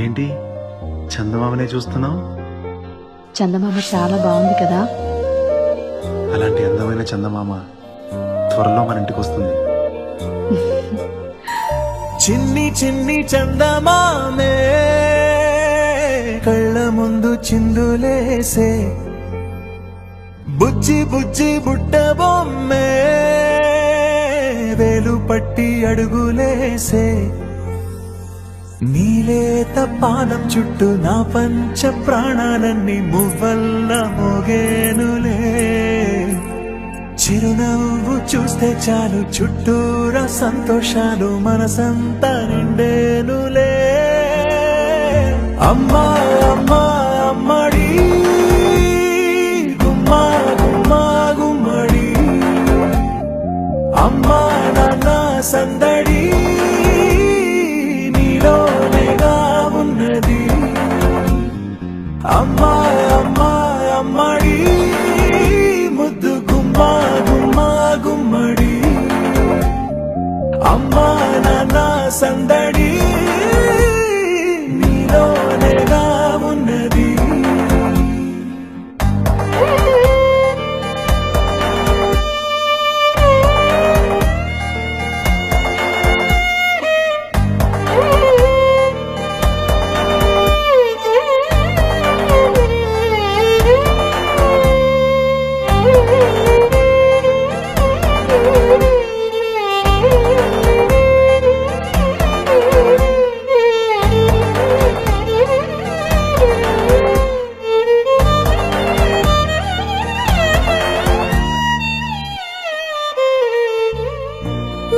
ఏంటి చందమామనే చూస్తున్నావు? చందమామ చాలా బాగుంది కదా. అలాంటి అందమైన చందమామ త్వరలో మన ఇంటికి వస్తుంది. చిన్ని చిన్ని చందమామే కళ్ళ ముందు చిందులేసే, బుజ్జి బుజ్జి బుట్ట బొమ్మే వేలు పట్టి అడుగులేసే, నీలేత పానం చుట్టూ నా పంచ ప్రాణాలన్నీ మువ్వల్ల మోగేనులే, చిరునవ్వు చూస్తే చాలు చుట్టూరా సంతోషాలు మనసంతా నిండేనులే. అమ్మా అమ్మా అమ్మడి గుమ్మా గుమ్మా గుమ్మడి, అమ్మా నాన్న సందడి నీలోనేగా ఉన్నది. అమ్మా అమ్మా అమ్మడి ముద్దు గుమ్మా గుమ్మా గుమ్మడి, అమ్మా నాన్న సందడి నీలోనేగా ఉన్నది.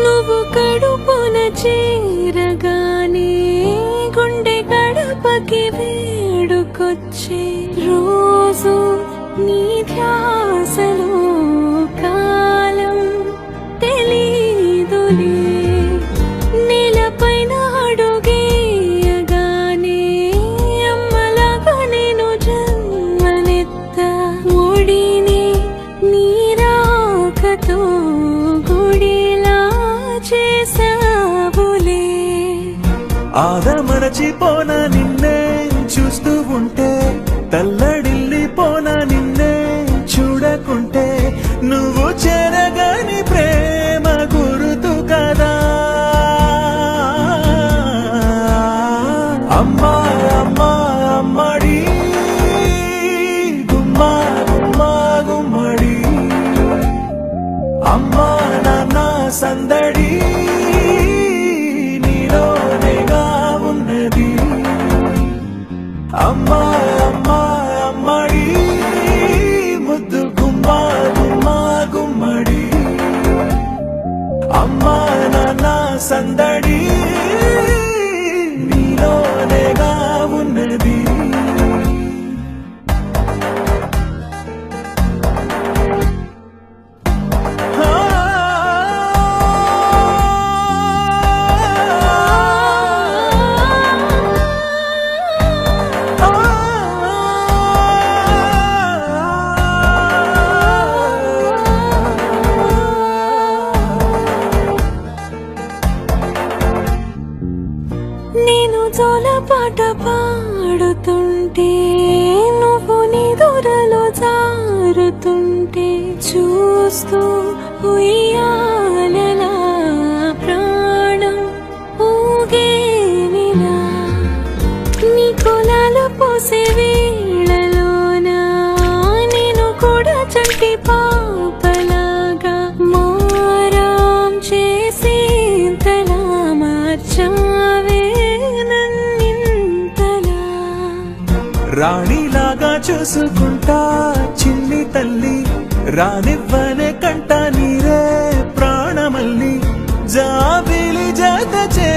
నువ్వు కడుపున చేరగానే గుండె గడపకి వేడుకొచ్చే రోజు, నీ ధ్యాసలో కాలం తెలీదులే. నేలపైన అడుగేయగానే అమ్మలాగా నేను జన్మనెత్త, ఒడిని నీరాకతో గుడిలా చేసావులే. ఆదమరచిపోన నిన్నే చూస్తూ ఉంటే, తల్లడిల్లిపోన నిన్నే చూడకుంటే, నువ్వు చెరగని ప్రేమ గురుతు కదా. అమ్మా అమ్మా అమ్మడి గుమ్మా గుమ్మా గుమ్మడి, అమ్మా నాన్న సందడి నీలోనేగా ఉన్నది. అమ్మా అమ్మా అమ్మడి ముద్దు గుమ్మా గుమ్మా గుమ్మడి, అమ్మా నాన్న సందడి నీలోనేగా ఉన్నది. నేను జోలపాట పాడుతుంటే, నువ్వు నిదురలో జారుతుంటే, చూస్తూ ఉయ్యాలలా ప్రాణం ఊగేనిలా. నీ కులాలు పోసే వేళలోనా నేను కూడా చంటి పాపలాగా మారాం చేసేంతలా మార్చావే నన్నింతలా. రాణిలాగా చూసుకుంటా చిన్ని తల్లి, రానివ్వనే కంట నీరే ప్రాణమల్లి, జాబిలి జత చే